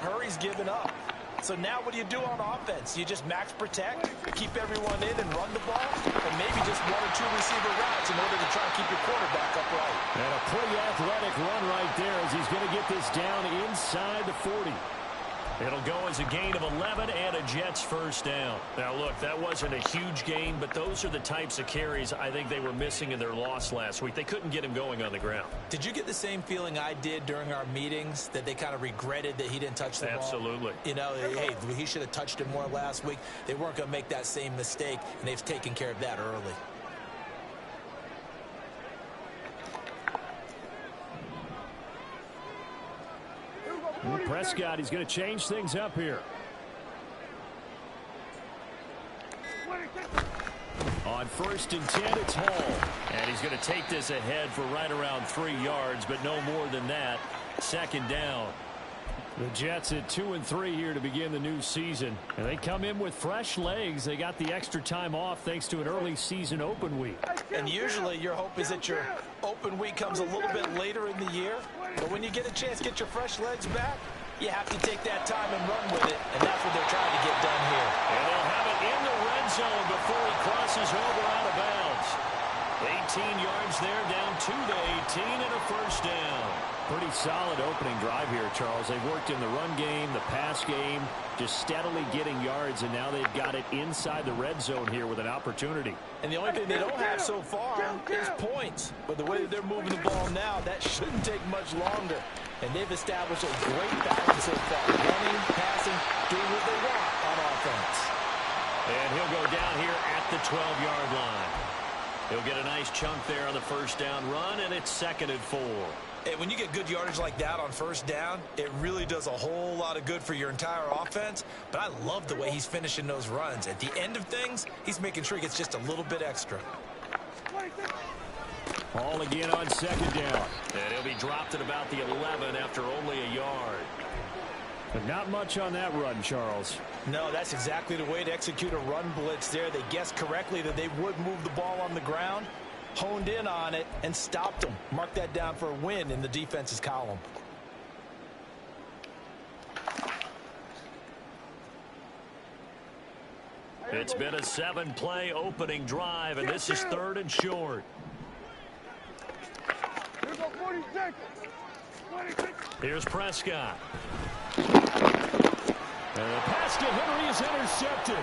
hurries given up. So now what do you do on offense? You just max protect, keep everyone in and run the ball, and maybe just 1 or 2 receiver routes in order to try and keep your quarterback upright. And a pretty athletic run right there as he's going to get this down inside the 40. It'll go as a gain of 11 and a Jets first down. Now, look, that wasn't a huge gain, but those are the types of carries I think they were missing in their loss last week. They couldn't get him going on the ground. Did you get the same feeling I did during our meetings, that they kind of regretted that he didn't touch the ball? Absolutely. You know, hey, he should have touched it more last week. They weren't going to make that same mistake, and they've taken care of that early. And Prescott, he's going to change things up here. On 1st and 10, it's Hall. And he's going to take this ahead for right around 3 yards, but no more than that. 2nd down. The Jets at 2-3 here to begin the new season. And they come in with fresh legs. They got the extra time off thanks to an early season open week. And usually your hope is that your open week comes a little bit later in the year. But when you get a chance to get your fresh legs back, you have to take that time and run with it. And that's what they're trying to get done here. And they'll have it in the red zone before he crosses over out of bounds. 18 yards there, down 2 to 18 and a first down. Pretty solid opening drive here, Charles. They've worked in the run game, the pass game, just steadily getting yards, and now they've got it inside the red zone here with an opportunity. And the only thing they don't have so far is points. But the way that they're moving the ball now, that shouldn't take much longer. And they've established a great balance so far. Running, passing, doing what they want on offense. And he'll go down here at the 12-yard line. He'll get a nice chunk there on the first down run, and it's 2nd and 4. Hey, when you get good yardage like that on first down, it really does a whole lot of good for your entire offense. But I love the way he's finishing those runs. At the end of things, he's making sure he gets just a little bit extra. Hall again on 2nd down. And he'll be dropped at about the 11 after only a yard. But not much on that run, Charles. No, that's exactly the way to execute a run blitz there. They guessed correctly that they would move the ball on the ground, honed in on it, and stopped them. Mark that down for a win in the defense's column. It's been a 7-play opening drive, and this is 3rd and short. Here's Prescott. And the pass to Henry is intercepted.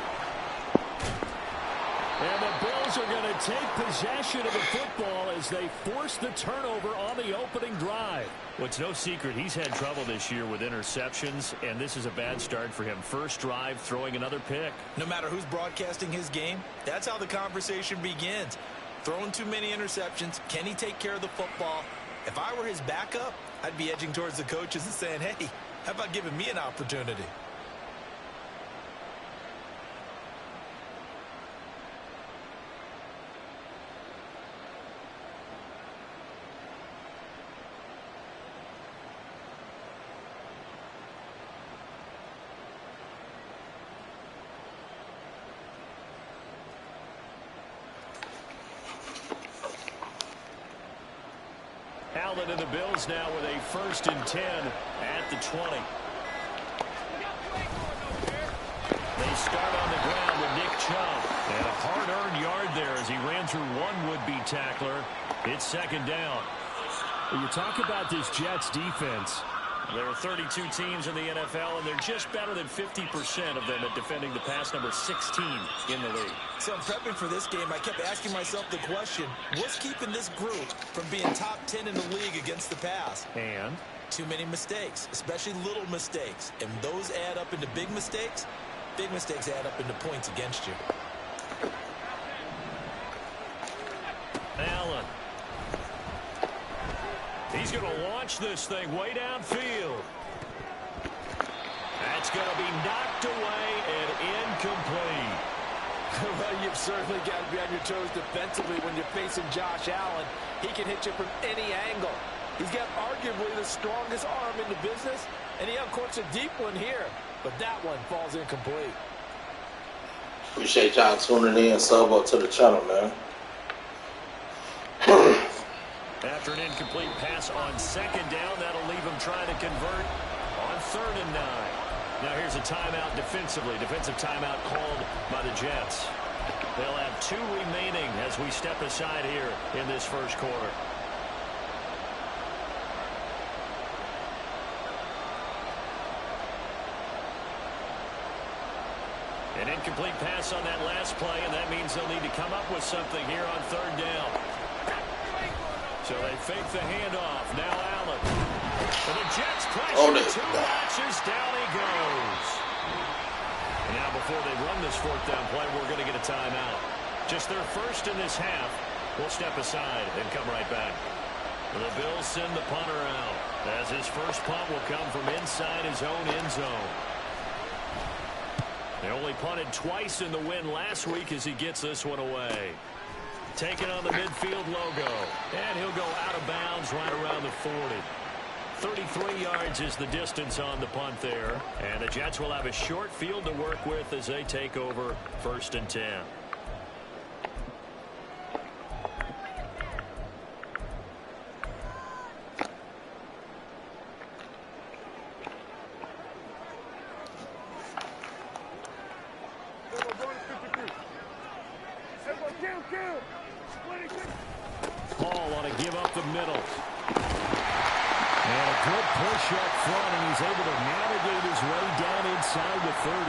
And the Bills are going to take possession of the football as they force the turnover on the opening drive. Well, it's no secret he's had trouble this year with interceptions, and this is a bad start for him. First drive, throwing another pick. No matter who's broadcasting his game, that's how the conversation begins. Throwing too many interceptions, can he take care of the football? If I were his backup, I'd be edging towards the coaches and saying, hey, how about giving me an opportunity? Allen and the Bills now with a 1st and 10 at the 20. They start on the ground with Nick Chubb. And a hard-earned yard there as he ran through one would-be tackler. It's 2nd down. When you talk about this Jets defense, there are 32 teams in the NFL, and they're just better than 50% of them at defending the pass, number 16 in the league. So in prepping for this game, I kept asking myself the question, what's keeping this group from being top 10 in the league against the pass? And? Too many mistakes, especially little mistakes. And those add up into big mistakes. Big mistakes add up into points against you. Allen. He's going to launch this thing way downfield. That's going to be knocked away and incomplete. Well, you've certainly got to be on your toes defensively when you're facing Josh Allen. He can hit you from any angle. He's got arguably the strongest arm in the business, and he uncorks a deep one here. But that one falls incomplete. Appreciate y'all tuning in. Sub up to the channel, man. After an incomplete pass on 2nd down, that'll leave him trying to convert on 3rd and 9. Now here's a timeout defensively. Defensive timeout called by the Jets. They'll have 2 remaining as we step aside here in this first quarter. An incomplete pass on that last play, and that means they'll need to come up with something here on 3rd down. So they fake the handoff. Now Allen. And the Jets pressure 2 matches. Down he goes. And now before they run this 4th down play, we're going to get a timeout. Just their first in this half. We'll step aside and come right back. The Bills send the punter out, as his first punt will come from inside his own end zone. They only punted twice in the win last week as he gets this one away. Taking on the midfield logo. And he'll go out of bounds right around the 40. 33 yards is the distance on the punt there. And the Jets will have a short field to work with as they take over 1st and 10. Hall on a give up the middle. And a good push up front, and he's able to navigate his way down inside the 30.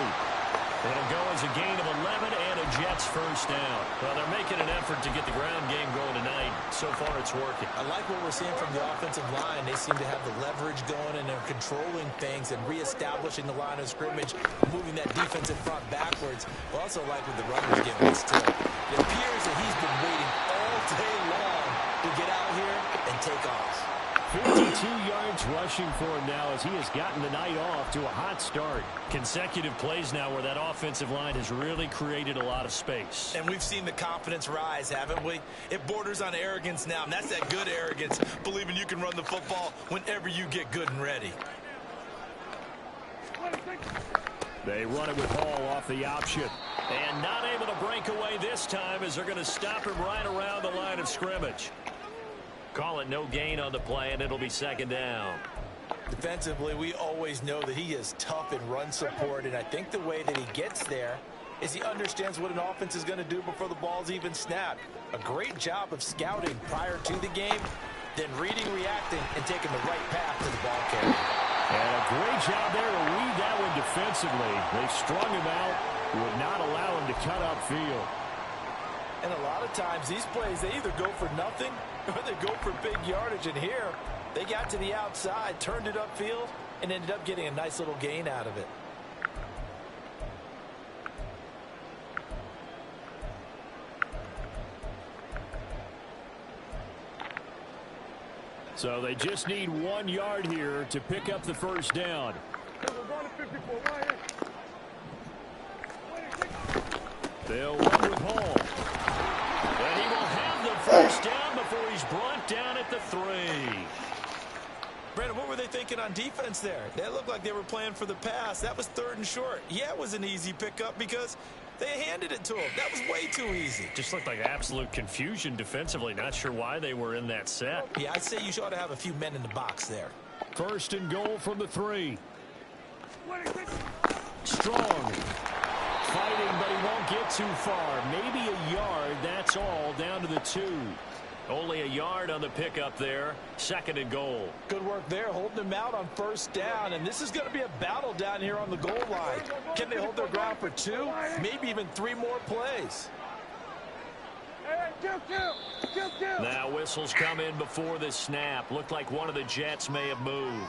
It'll go as a gain of 11 and a Jets first down. Well, they're making an effort to get the ground game going tonight. So far, it's working. I like what we're seeing from the offensive line. They seem to have the leverage going, and they're controlling things and reestablishing the line of scrimmage, moving that defensive front backwards. I also like what the runner's giving us, too. It appears that he's been waiting all day long to get out here and take off. 52 yards rushing for him now as he has gotten the night off to a hot start. Consecutive plays now where that offensive line has really created a lot of space. And we've seen the confidence rise, haven't we? It borders on arrogance now, and that's that good arrogance, believing you can run the football whenever you get good and ready. They run it with Hall off the option. And not able to break away this time as they're going to stop him right around the line of scrimmage. Call it no gain on the play, and it'll be 2nd down. Defensively, we always know that he is tough in run support, and I think the way that he gets there is he understands what an offense is going to do before the ball's even snapped. A great job of scouting prior to the game, then reading, reacting, and taking the right path to the ball carrier. And a great job there to read that one defensively. They strung him out, would not allow him to cut upfield. And a lot of times, these plays, they either go for nothing or they go for big yardage. And here, they got to the outside, turned it upfield, and ended up getting a nice little gain out of it. So they just need 1 yard here to pick up the first down. They'll run with Hall. And he will have the first down before he's brought down at the 3. Brandon, what were they thinking on defense there? They looked like they were playing for the pass. That was 3rd and short. Yeah, it was an easy pickup because they handed it to him. That was way too easy. Just looked like absolute confusion defensively. Not sure why they were in that set. Yeah, I'd say you ought to have a few men in the box there. 1st and goal from the 3. Strong. Fighting, but he won't get too far. Maybe a yard, that's all, down to the 2. Only a yard on the pickup there. 2nd and goal. Good work there, holding him out on 1st down. And this is going to be a battle down here on the goal line. Can they hold their ground for 2, maybe even 3 more plays? Now whistles come in before the snap. Looked like one of the Jets may have moved.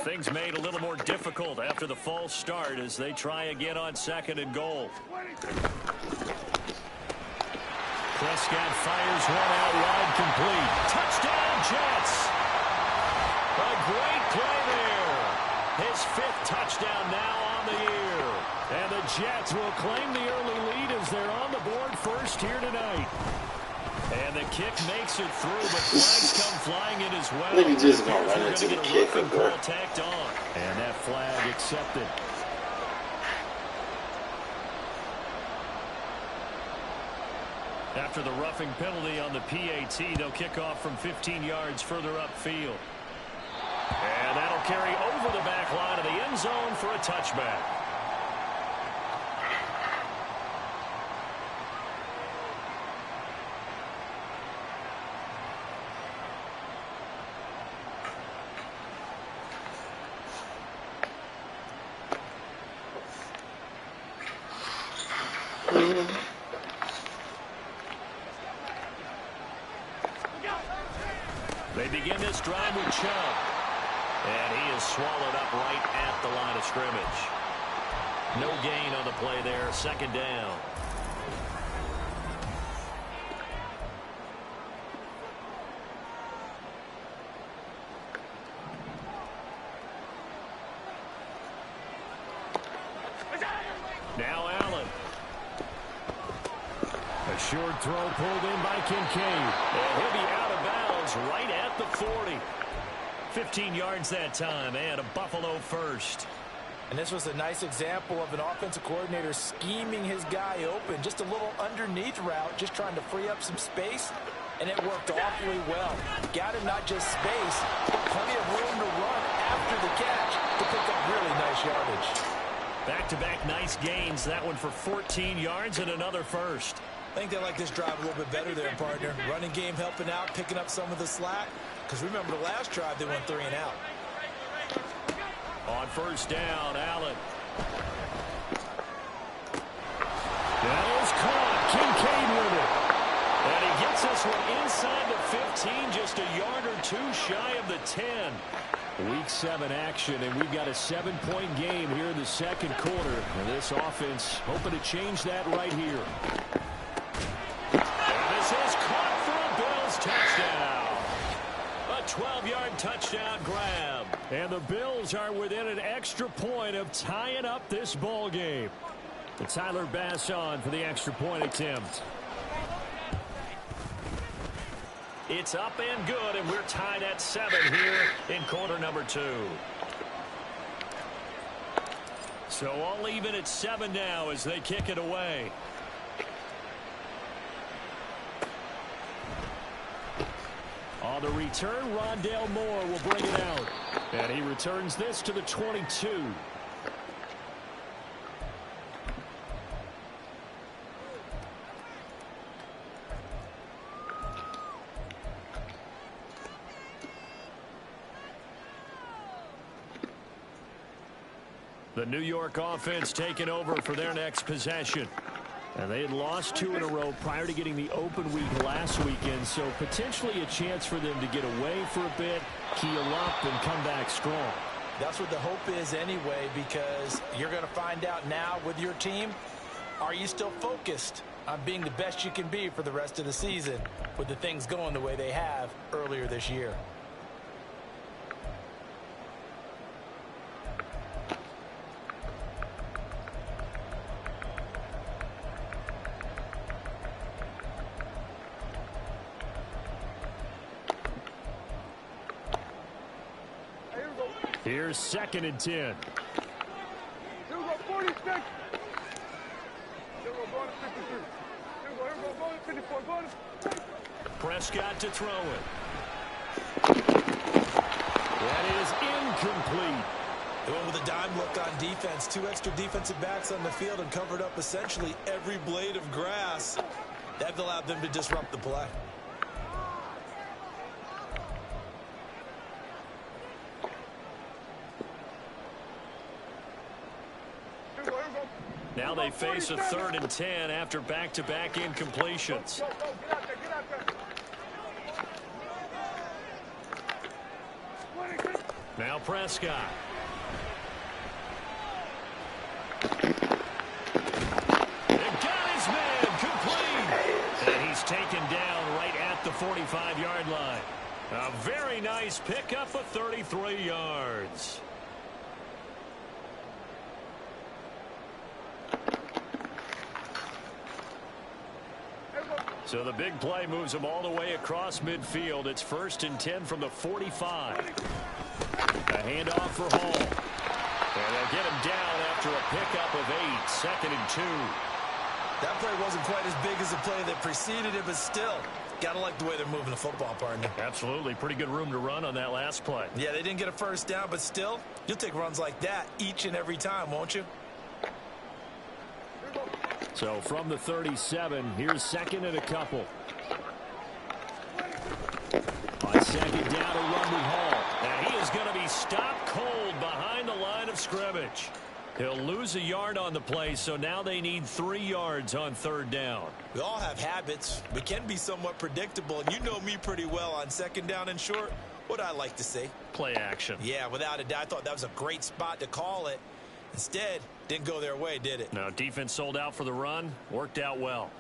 Things made a little more difficult after the false start as they try again on 2nd and goal. Prescott fires one out wide, complete. Touchdown, Jets! A great play there. His 5th touchdown now on the year. And the Jets will claim the early lead as they're on the board first here tonight. And the kick makes it through, but flags come flying in as well. Nigga just gonna run We're into gonna the get a kicker, roughing bro. call tacked on. And that flag accepted. After the roughing penalty on the PAT, they'll kick off from 15 yards further upfield. And that'll carry over the back line of the end zone for a touchback. They begin this drive with Chubb. And he is swallowed up right at the line of scrimmage. No gain on the play there. Second down. Now Allen. A short throw pulled in by Kincaid. And he'll be out of bounds right at the 40. 15 yards that time, and a Buffalo first. And this was a nice example of an offensive coordinator scheming his guy open. Just a little underneath route, just trying to free up some space, and it worked awfully well. Got him not just space, but plenty of room to run after the catch to pick up really nice yardage. Back-to-back nice gains. That one for 14 yards and another first. I think they like this drive a little bit better there, partner. Running game helping out, picking up some of the slack. Because remember, the last drive, they went 3 and out. On first down, Allen. That is caught. Kincaid with it. And he gets this one inside the 15, just a yard or two shy of the 10. Week 7 action, and we've got a 7-point game here in the second quarter. And this offense hoping to change that right here. And this is caught for a Bills touchdown. A 12-yard touchdown grab. And the Bills are within an extra point of tying up this ball game. Tyler Bass on for the extra point attempt. It's up and good, and we're tied at 7 here in quarter number 2. So all even at 7 now as they kick it away. On the return, Rondale Moore will bring it out. And he returns this to the 22. The New York offense taking over for their next possession. And they had lost 2 in a row prior to getting the open week last weekend, so potentially a chance for them to get away for a bit, keel up, and come back strong. That's what the hope is anyway, because you're going to find out now with your team, are you still focused on being the best you can be for the rest of the season with the things going the way they have earlier this year? Here's 2nd and 10. Prescott to throw it. That is incomplete. They went with a dime look on defense. 2 extra defensive backs on the field and covered up essentially every blade of grass. That allowed them to disrupt the play. Now they face a 3rd and 10 after back-to-back incompletions. Now Prescott. They got his man complete. And he's taken down right at the 45-yard line. A very nice pickup of 33 yards. So the big play moves them all the way across midfield. It's 1st and 10 from the 45. A handoff for Hall. And they'll get him down after a pickup of 8. 2nd and 2. That play wasn't quite as big as the play that preceded it, but still, got to like the way they're moving the football, partner. Absolutely. Pretty good room to run on that last play. Yeah, they didn't get a first down, but still, you'll take runs like that each and every time, won't you? So from the 37, here's 2nd and a couple. On 2nd down, a run with Hall. And he is going to be stopped cold behind the line of scrimmage. He'll lose a yard on the play, so now they need 3 yards on 3rd down. We all have habits. We can be somewhat predictable, and you know me pretty well on 2nd down and short. What I like to say? Play action. Yeah, without a doubt. I thought that was a great spot to call it. Instead, didn't go their way, did it? No, defense sold out for the run. Worked out well.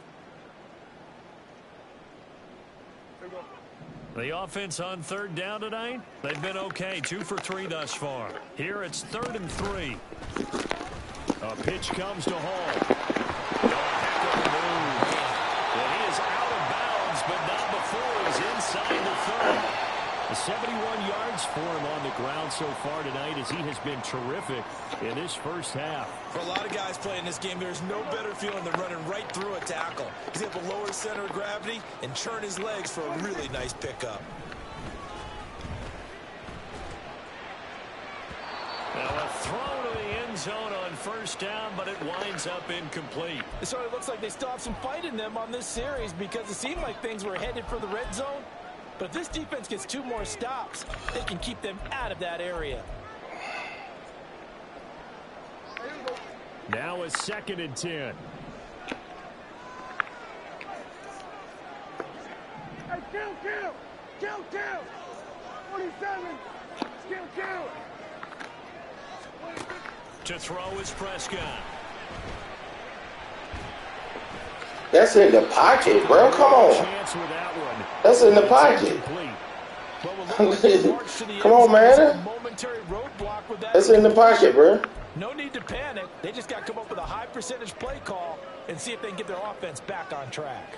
The offense on 3rd down tonight, they've been okay. 2 for 3 thus far. Here it's 3rd and 3. A pitch comes to Hall. Heck of a move. Well, he is out of bounds, but not before he's inside the 30. 71 yards for him on the ground so far tonight, as he has been terrific in this first half. For a lot of guys playing this game, there's no better feeling than running right through a tackle. He's able to lower his center of gravity and churn his legs for a really nice pickup. Now a throw to the end zone on 1st down, but it winds up incomplete. It sort of looks like they still have some fight in them on this series, because it seemed like things were headed for the red zone. But if this defense gets 2 more stops, they can keep them out of that area. Now a 2nd and 10. Hey, kill! 47! Kill! To throw is Prescott. That's in the pocket, bro. Come on. Chance with that one. That's in the pocket. Come on, man. That's in the pocket, bro. No need to panic. They just got to come up with a high percentage play call and see if they can get their offense back on track.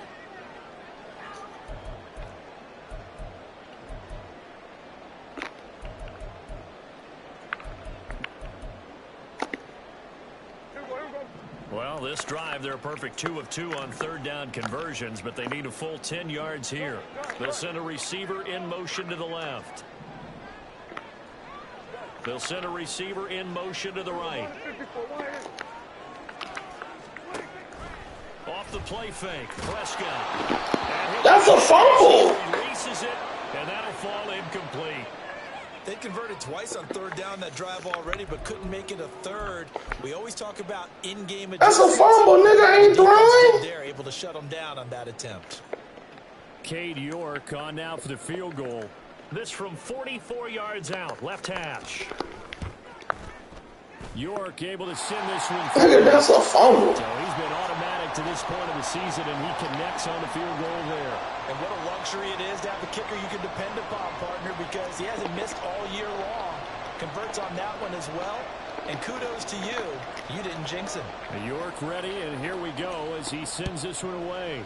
Well, this drive, they're a perfect 2 of 2 on 3rd down conversions, but they need a full 10 yards here. They'll send a receiver in motion to the left. They'll send a receiver in motion to the right. Off the play fake, Prescott. That's a fumble. He releases it, and that'll fall incomplete. They converted twice on 3rd down that drive already, but couldn't make it a 3rd. We always talk about in-game That's adjustments. a fumble, nigga. Ain't throwing. They're able to shut them down on that attempt. Cade York on now for the field goal. This from 44 yards out, left hash. York able to send this one through. Nigga, that's a fumble. So he's been automatic to this point of the season, and he connects on the field goal there. And what a luxury it is to have a kicker you can depend upon, partner, because he hasn't missed all year long. Converts on that one as well. And kudos to you. You didn't jinx him. York ready, and here we go as he sends this one away.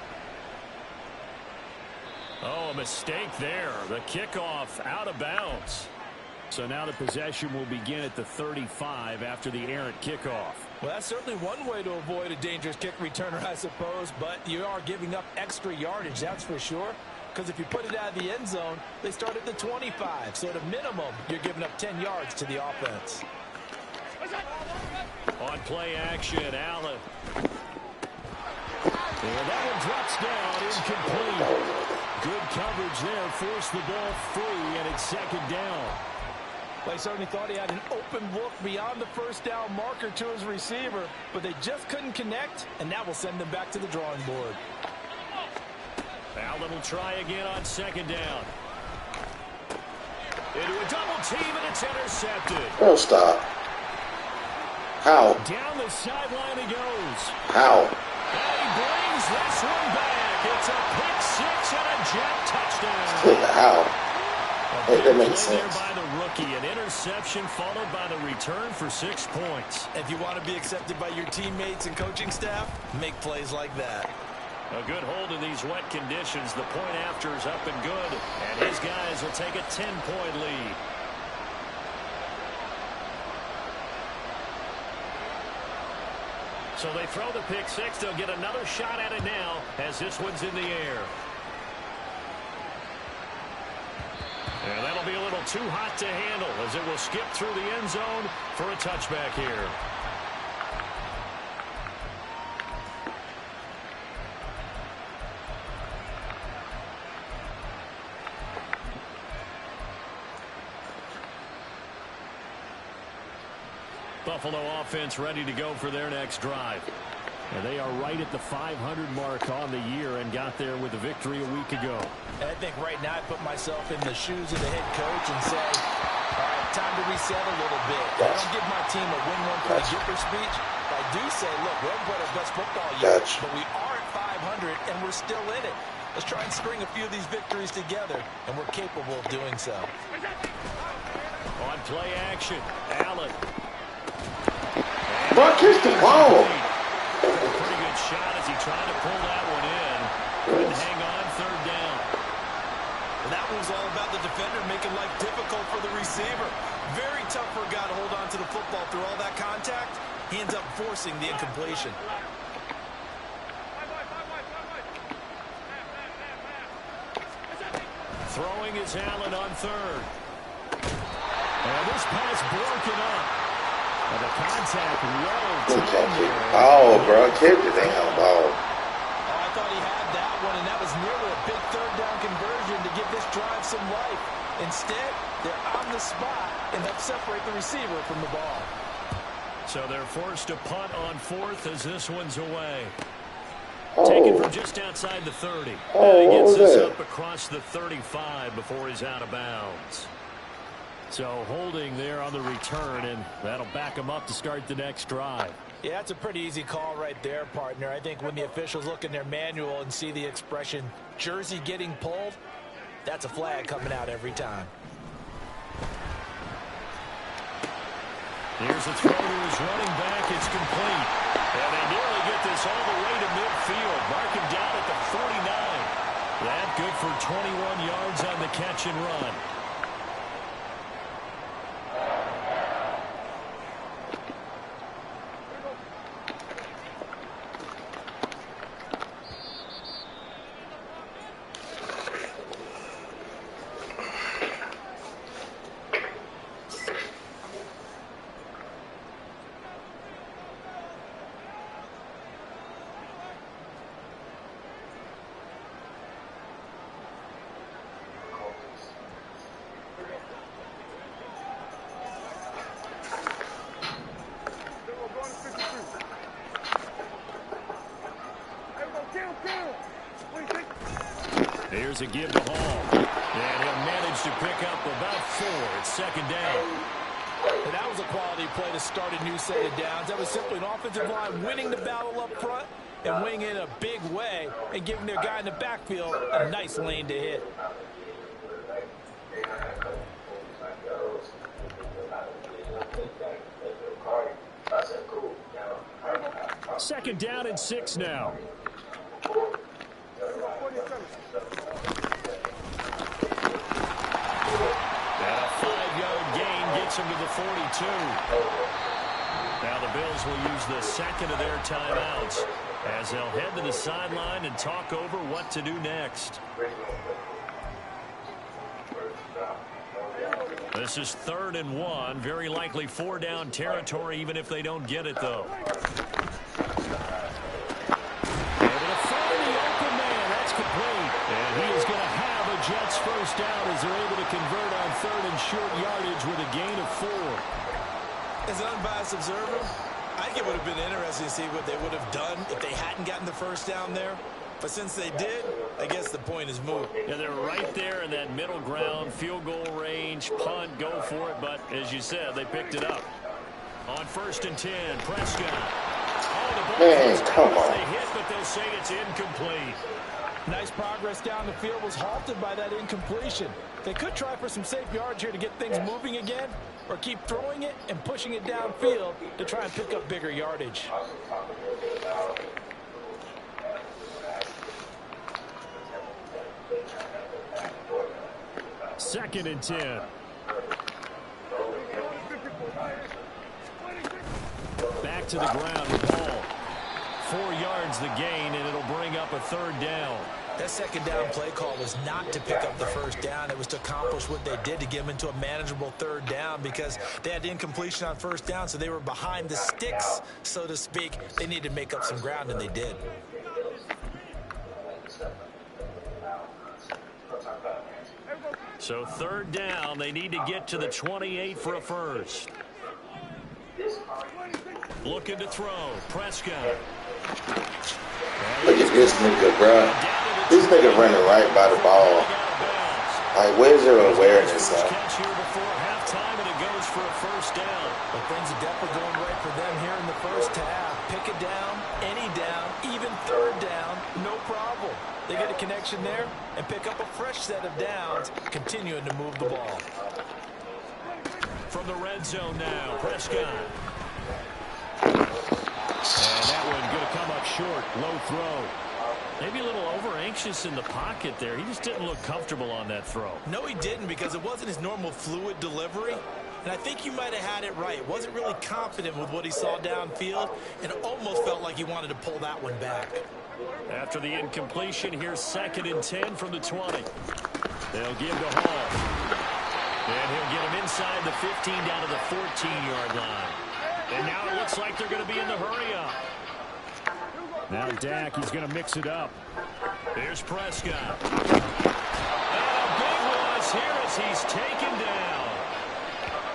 Oh, a mistake there. The kickoff out of bounds. So now the possession will begin at the 35 after the errant kickoff. Well, that's certainly one way to avoid a dangerous kick returner, I suppose, but you are giving up extra yardage, that's for sure. Because if you put it out of the end zone, they start at the 25. So at a minimum, you're giving up 10 yards to the offense. On play action, Allen. And that one drops down, incomplete. Good coverage there, forced the ball free, and it's 2nd down. Well, he certainly thought he had an open look beyond the 1st down marker to his receiver, but they just couldn't connect, and that will send them back to the drawing board. Allen will try again on 2nd down. Into a double team, and it's intercepted. Oh, stop. How? Down the sideline he goes. How? And he brings this one back. It's a pick 6 and a jet touchdown. How? That makes Play sense. there by the rookie. An interception followed by the return for 6 points. If you want to be accepted by your teammates and coaching staff, make plays like that. A good hold in these wet conditions. The point after is up and good. And his guys will take a 10-point lead. So they throw the pick six. They'll get another shot at it now as this one's in the air. And that'll be a little too hot to handle as it will skip through the end zone for a touchback here. Buffalo offense ready to go for their next drive. And they are right at the 500 mark on the year and got there with a victory a week ago. I think right now I put myself in the shoes of the head coach and say, all right, time to reset a little bit. I don't give my team a win one for the Gipper speech. I do say, look, we haven't played our best football yet, but we are at 500 and we're still in it. Let's try and string a few of these victories together, and we're capable of doing so. On play action, Allen. Bro, catch the ball. Pretty good shot as he tried to pull that one in. Couldn't hang on, third down. And that was all about the defender making life difficult for the receiver. Very tough for a guy to hold on to the football through all that contact. He ends up forcing the incompletion. Throwing is Allen on third. And this pass broken up. And the contact well. Oh, bro, catch the damn ball. I thought he had that one, and that was nearly a big third down conversion to give this drive some life. Instead, they're on the spot and they'll separate the receiver from the ball. So they're forced to punt on fourth as this one's away. Oh. Taken from just outside the 30. Oh, and he gets what was this that? up across the 35 before he's out of bounds. So holding there on the return, and that'll back him up to start the next drive. Yeah, that's a pretty easy call right there, partner. I think when the officials look in their manual and see the expression jersey getting pulled, that's a flag coming out every time. Here's a throw to his running back. It's complete. And they nearly get this all the way to midfield. Mark him down at the 49. That good for 21 yards on the catch and run. Here's a give to Hall. And he'll manage to pick up about 4. It's second down. And that was a quality play to start a new set of downs. That was simply an offensive line winning the battle up front and winning in a big way and giving their guy in the backfield a nice lane to hit. Second down and 6 now. And a 5-yard gain gets him to the 42. Now the Bills will use the second of their timeouts as they'll head to the sideline and talk over what to do next. This is 3rd and 1. Very likely 4-down territory even if they don't get it, though. And he is going to have a Jets first down as they're able to convert on 3rd and short yardage with a gain of 4. As an unbiased observer, I think it would have been interesting to see what they would have done if they hadn't gotten the first down there. But since they did, I guess the point is moot. Yeah, they're right there in that middle ground, field goal range, punt, go for it. But as you said, they picked it up. On 1st and 10, Prescott. Oh, the ball they hit, but they'll say it's incomplete. Nice progress down the field was halted by that incompletion. They could try for some safe yards here to get things moving again, or keep throwing it and pushing it downfield to try and pick up bigger yardage. 2nd and 10. Back to the ground with Hall. 4 yards the gain, and it'll bring up a 3rd down. That 2nd down play call was not to pick up the 1st down. It was to accomplish what they did, to get them into a manageable 3rd down, because they had incompletion on 1st down, so they were behind the sticks, so to speak. They needed to make up some ground, and they did. So 3rd down, they need to get to the 28 for a first. Looking to throw. Prescott. Look at this nigga, bro. This nigga running right by the ball. Like, where's your awareness at? Catch here before halftime, and it goes for a 1st down. Well, things are definitely going right for them here in the 1st half. Pick it down, any down, even 3rd down, no problem. They get a connection there and pick up a fresh set of downs, continuing to move the ball. From the red zone now, Prescott. And that one going to come up short. Low throw. Maybe a little over-anxious in the pocket there. He just didn't look comfortable on that throw. No, he didn't, because it wasn't his normal fluid delivery. And I think you might have had it right. Wasn't really confident with what he saw downfield, and almost felt like he wanted to pull that one back. After the incompletion, here's 2nd and 10 from the 20. They'll give to Hall. And he'll get him inside the 15 down to the 14-yard line. And now it looks like they're going to be in the hurry-up. Now Dak, he's going to mix it up. Here's Prescott. And a big loss here as he's taken down.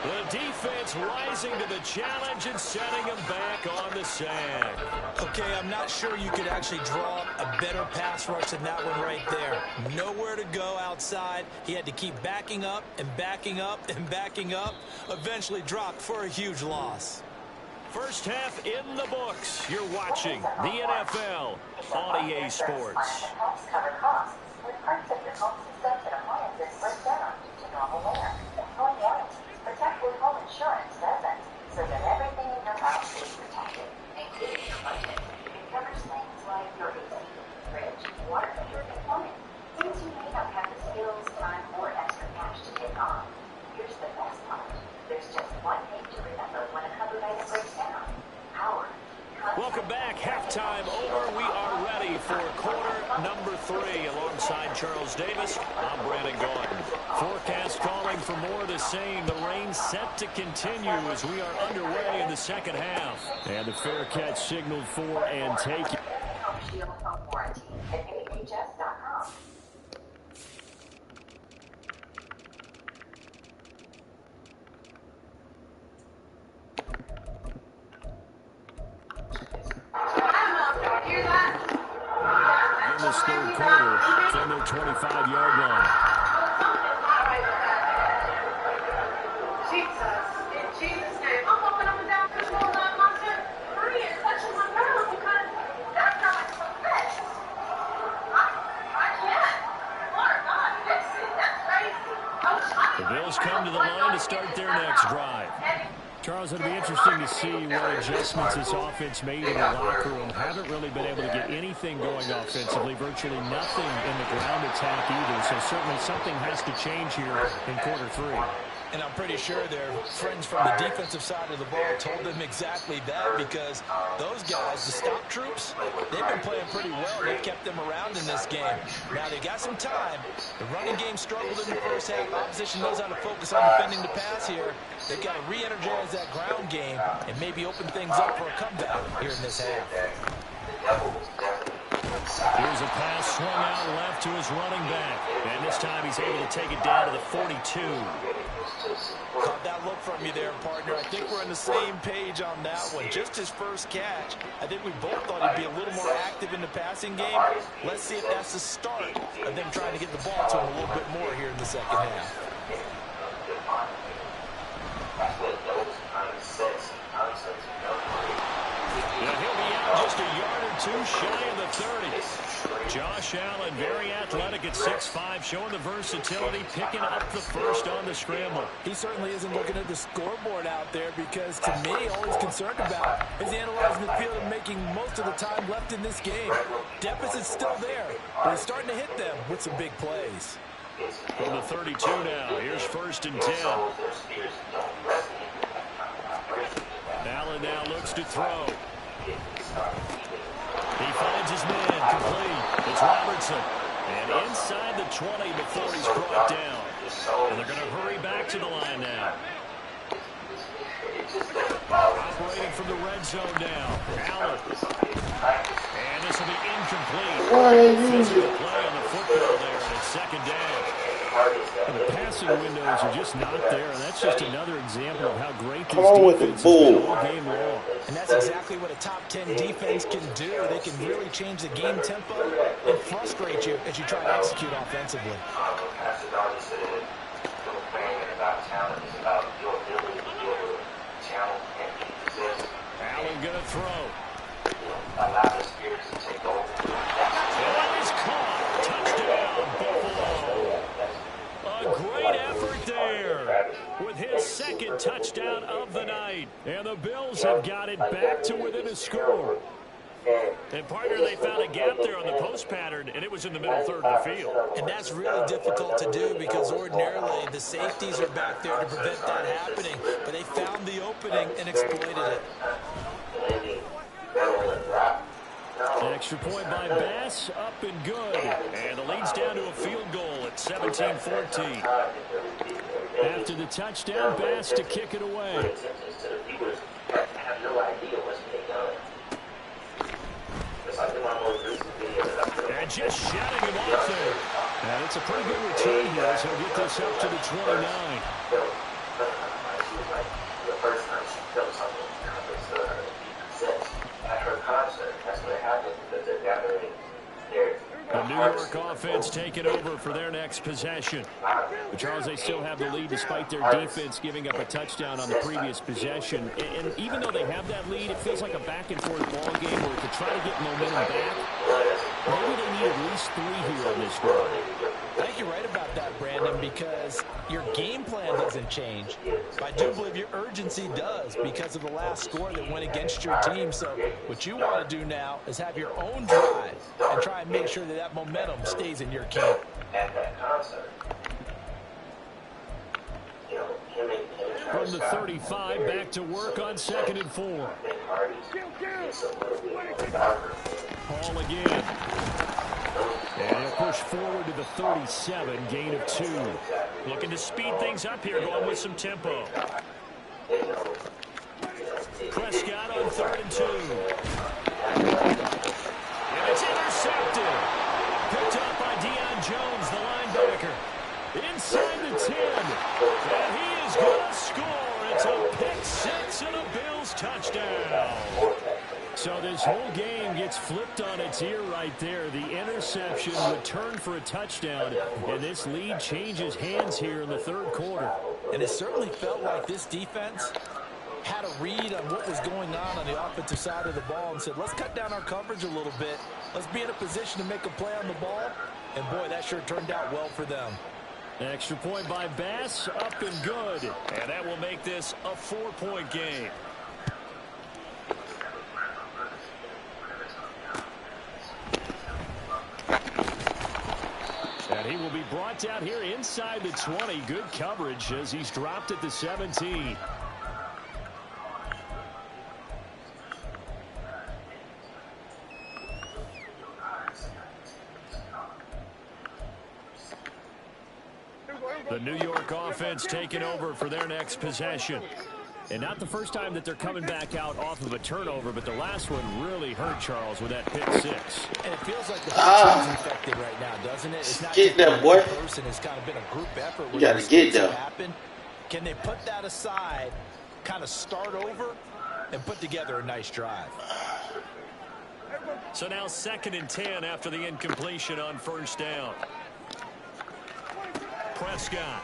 The defense rising to the challenge and setting him back on the sand. Okay, I'm not sure you could actually draw a better pass rush than that one right there. Nowhere to go outside. He had to keep backing up and backing up and backing up. Eventually dropped for a huge loss. First half in the books. You're watching the NFL on EA Sports. Insurance doesn't, so that everything in your house is protected, including your budget. It covers things like your AC, fridge, water heater, and plumbing. Things you may not have the skills, time, or extra cash to take on. Here's the best part. There's just one thing to remember when a covered item breaks down. Power. Welcome back. Halftime over. We are ready for quarter number 3. Alongside Charles Davis, I'm Brandon Gordon. Forecast calling for more of the same. The rain set to continue as we are underway in the 2nd half. And the fair catch signaled for and taken. Shield home warranty at ahs.com. In this 3rd quarter from their 25-yard line. Jesus' name. I'm walking up and down this road on my foot. Hurry and touch my girl because that's not like some fish. I can't. Lord God, fix it. That's crazy. The Bills come to the line to start their next drive. Charles, it'll be interesting to see what adjustments this offense made in the locker room. Haven't really been able to get anything going offensively, virtually nothing in the ground attack either. So certainly something has to change here in quarter 3. And I'm pretty sure their friends from the defensive side of the ball told them exactly that, because those guys, the stop troops, they've been playing pretty well. They've kept them around in this game. Now they got some time. The running game struggled in the 1st half. Opposition knows how to focus on defending the pass here. They've got to re-energize that ground game and maybe open things up for a comeback here in this half. Here's a pass swung out left to his running back. And this time he's able to take it down to the 42. Caught that look from you there, partner. I think we're on the same page on that one. Just his first catch. I think we both thought he'd be a little more active in the passing game. Let's see if that's the start of them trying to get the ball to him a little bit more here in the 2nd half. And he'll be out just a yard or 2 shy of the 30. Josh Allen, very athletic at 6'5", showing the versatility, picking up the first on the scramble. He certainly isn't looking at the scoreboard out there, because to me, all he's concerned about is analyzing the field and making most of the time left in this game. Deficit's still there, but he's starting to hit them with some big plays. From the 32 now, here's 1st and 10. Allen now looks to throw. He finds his man, complete. It's Robertson. And inside the 20 before he's brought down. And they're going to hurry back to the line now. Operating from the red zone now. Allen. And this will be incomplete. Physical play on the football there, and it's 2nd down. And the passing windows are just not there, and that's just another example of how great this defense has been all game long. And that's exactly what a top 10 defense can do. They can really change the game tempo and frustrate you as you try to execute offensively. Allen going to throw. He's caught. Touchdown, Buffalo. A great effort there with his 2nd touchdown of the night. And the Bills have got it back to within a score. And, partner, they found a gap there on the post pattern, and it was in the middle third of the field. And that's really difficult to do because ordinarily the safeties are back there to prevent that happening. But they found the opening and exploited it. An extra point by Bass, up and good. And the lead's down to a field goal at 17-14. After the touchdown, Bass to kick it away. And just shutting him off there. And it's a pretty good return here as he'll get this up to the 29. The New York offense taking over for their next possession. But Charles, they still have the lead despite their defense giving up a touchdown on the previous possession. And even though they have that lead, it feels like a back-and-forth ball game where to try to get momentum back, maybe they need at least 3 here on this drive. I think you're right about that, Brandon, because your game plan doesn't change. But I do believe your urgency does because of the last score that went against your team. So what you want to do now is have your own drive and try and make sure that that momentum stays in your camp. From the 35, back to work on 2nd and 4. Paul again. And he'll push forward to the 37, gain of 2. Looking to speed things up here, going with some tempo. Prescott on 3rd and 2. And it's intercepted. Picked up by Deion Jones, the linebacker. Inside the 10. And he is going to score. It's a pick 6 and a Bills touchdown. So this whole game gets flipped on its ear right there. The interception returned for a touchdown, and this lead changes hands here in the 3rd quarter. And it certainly felt like this defense had a read on what was going on the offensive side of the ball and said, let's cut down our coverage a little bit. Let's be in a position to make a play on the ball. And, boy, that sure turned out well for them. Extra point by Bass, up and good. And that will make this a 4-point game. And he will be brought down here inside the 20. Good coverage as he's dropped at the 17. The New York offense taking over for their next possession. And not the first time that they're coming back out off of a turnover, but the last one really hurt Charles with that pick 6. And it feels like the whole team's infected right now, doesn't it? It's not get that boy. Person. It's kind of been a group effort. You got to get them. Can they put that aside, kind of start over, and put together a nice drive? So now 2nd and 10 after the incompletion on 1st down. Prescott.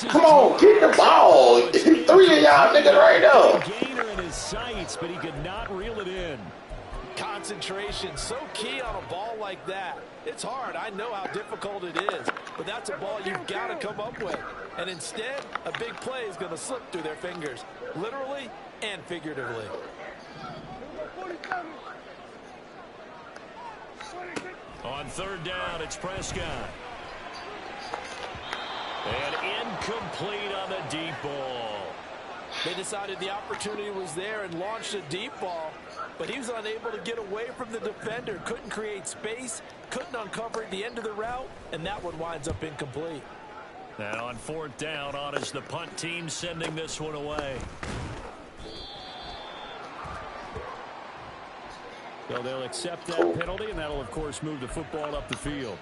Come on, get the ball. 3 of y'all niggas right now. Gainer in his sights, but he could not reel it in. Concentration, so key on a ball like that. It's hard. I know how difficult it is, but that's a ball you've got to come up with. And instead, a big play is going to slip through their fingers, literally and figuratively. On third down, it's Prescott. And incomplete on the deep ball. They decided the opportunity was there and launched a deep ball, but he was unable to get away from the defender. Couldn't create space, couldn't uncover the end of the route, and that one winds up incomplete. Now on fourth down, on is the punt team sending this one away. So they'll accept that penalty, and that'll, of course, move the football up the field.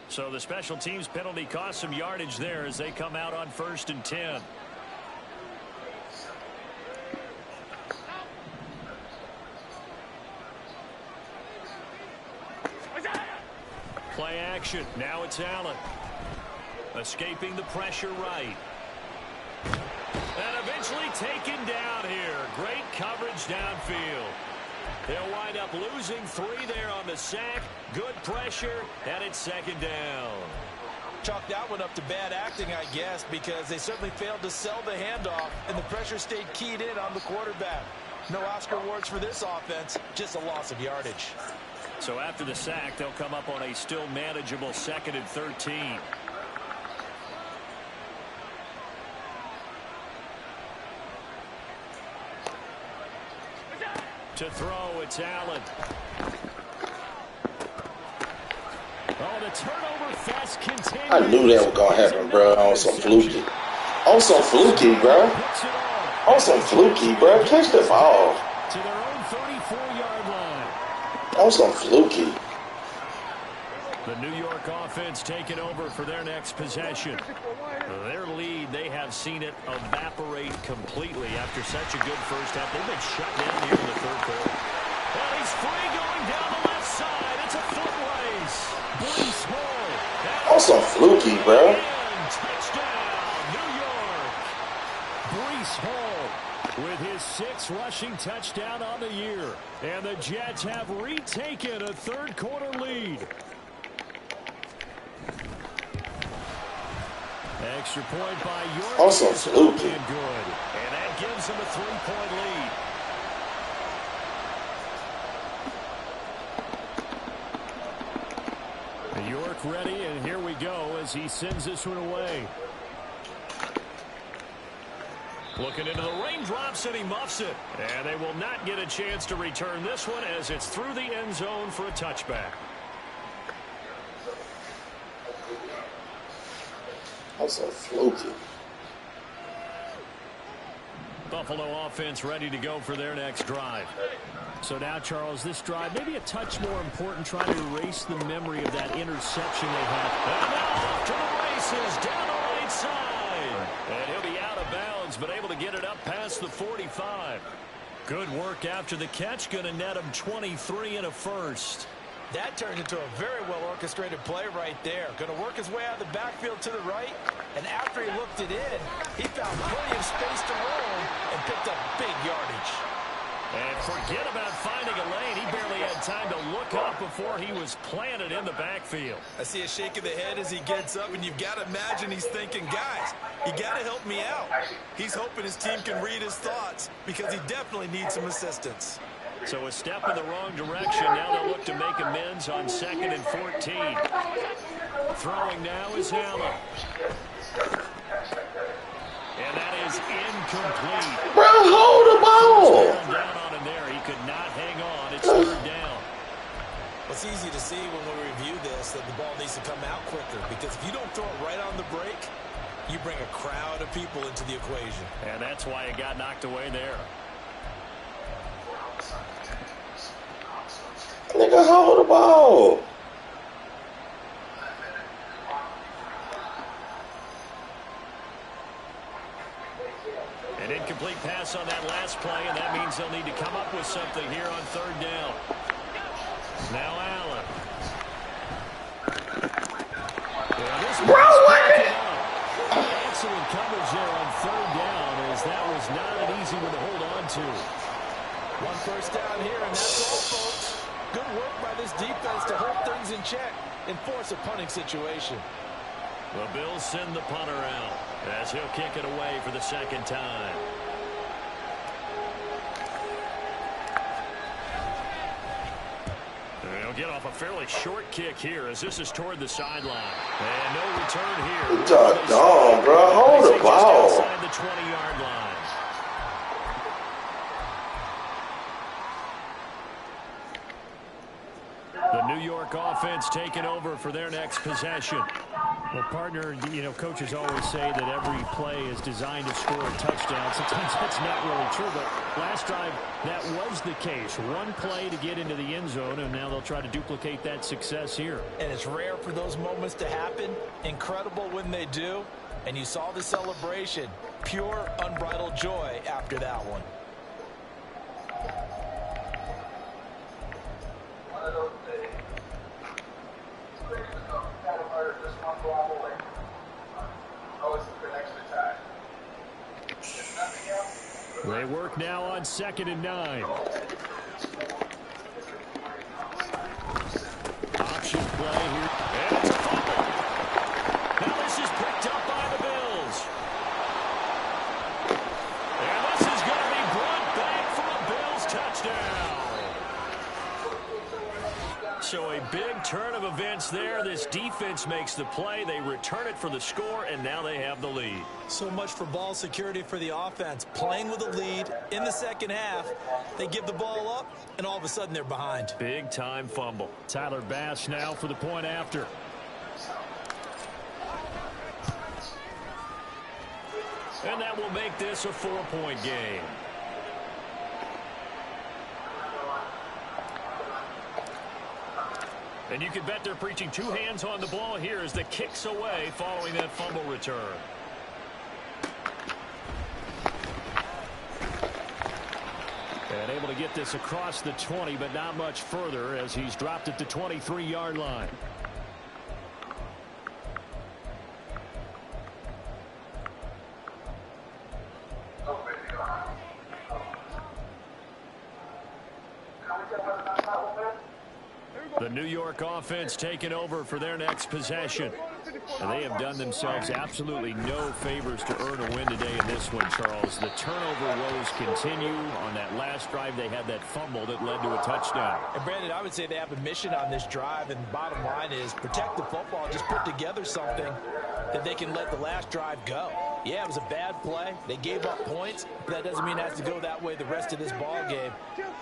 So the special teams penalty cost some yardage there as they come out on 1st and 10. Play action. Now it's Allen. Escaping the pressure right. And eventually taken down here. Great coverage downfield. They'll wind up losing 3 there on the sack. Good pressure, and it's 2nd down. Chalk that one up to bad acting, I guess, because they certainly failed to sell the handoff, and the pressure stayed keyed in on the quarterback. No Oscar awards for this offense, just a loss of yardage. So after the sack, they'll come up on a still manageable 2nd and 13. To throw, it's Allen. Oh, the turnover fest continues. I knew that was gonna happen, bro. On some fluky. On some fluky, bro. On some fluky, bro. Catch the ball. To their own 34-yard line. On some fluky. The New York offense taking over for their next possession. Their lead, they have seen it evaporate completely after such a good first half. They've been shut down here in the 3rd quarter. And he's free going down the left side. It's a foot race. Brees Hall. On some fluky, bro. Touchdown, New York. Brees Hall with his 6th rushing touchdown on the year. And the Jets have retaken a 3rd quarter lead. Extra point by York. Also fluky. And good. And that gives them a 3-point lead. York ready, and here we go as he sends this one away. Looking into the raindrops, and he muffs it. And they will not get a chance to return this one as it's through the end zone for a touchback. Also fluky. Buffalo offense ready to go for their next drive. So now, Charles, this drive maybe a touch more important, trying to erase the memory of that interception they had. And now off to the races down the right side. And he'll be out of bounds, but able to get it up past the 45. Good work after the catch. Going to net him 23 and a first. That turned into a very well-orchestrated play right there. Going to work his way out of the backfield to the right, and after he looked it in, he found plenty of space to roam and picked up big yardage. And forget about finding a lane. He barely had time to look up before he was planted in the backfield. I see a shake of the head as he gets up, and you've got to imagine he's thinking, guys, you got to help me out. He's hoping his team can read his thoughts because he definitely needs some assistance. So a step in the wrong direction. Now they'll look to make amends on 2nd and 14. Throwing now is Allen. And that is incomplete. Bro, hold the ball. Down on him there. He could not hang on. It's 3rd down. It's easy to see when we review this that the ball needs to come out quicker, because if you don't throw it right on the break, you bring a crowd of people into the equation. And that's why it got knocked away there. Nigga, hold the ball. An incomplete pass on that last play, and that means they'll need to come up with something here on 3rd down. Now Allen. Bro, what? Excellent coverage there on 3rd down, as that was not an easy one to hold on to. 1 first down here, and that's all, folks. Good work by this defense to hold things in check and force a punting situation. The Bills send the punter out as he'll kick it away for the second time. They'll get off a fairly short kick here as this is toward the sideline. And no return here. Good job, dog, bro. Hold the ball. Just outside the 20-yard line. The New York offense taking over for their next possession. Well, partner, you know, coaches always say that every play is designed to score a touchdown. Sometimes that's not really true, but last drive, that was the case. One play to get into the end zone, and now they'll try to duplicate that success here. And it's rare for those moments to happen. Incredible when they do. And you saw the celebration. Pure, unbridled joy after that one. They work now on 2nd and 9. Option play here. And it's a fumble. Now this is picked up by the Bills. And this is going to be brought back for a Bills touchdown. So a big turn of events there. This defense makes the play. They return it for the score, and now they have the lead. So much for ball security for the offense. Playing with a lead in the second half. They give the ball up, and all of a sudden they're behind. Big time fumble. Tyler Bass now for the point after. And that will make this a 4-point game. And you can bet they're preaching two hands on the ball here as the kick's away following that fumble return. And able to get this across the 20, but not much further as he's dropped at the 23-yard line. The New York offense taking over for their next possession. And they have done themselves absolutely no favors to earn a win today in this one, Charles. The turnover woes continue. On that last drive, they had that fumble that led to a touchdown. And, Brandon, I would say they have a mission on this drive, and the bottom line is protect the football. Just put together something that they can let the last drive go. Yeah, it was a bad play. They gave up points, but that doesn't mean it has to go that way the rest of this ball game.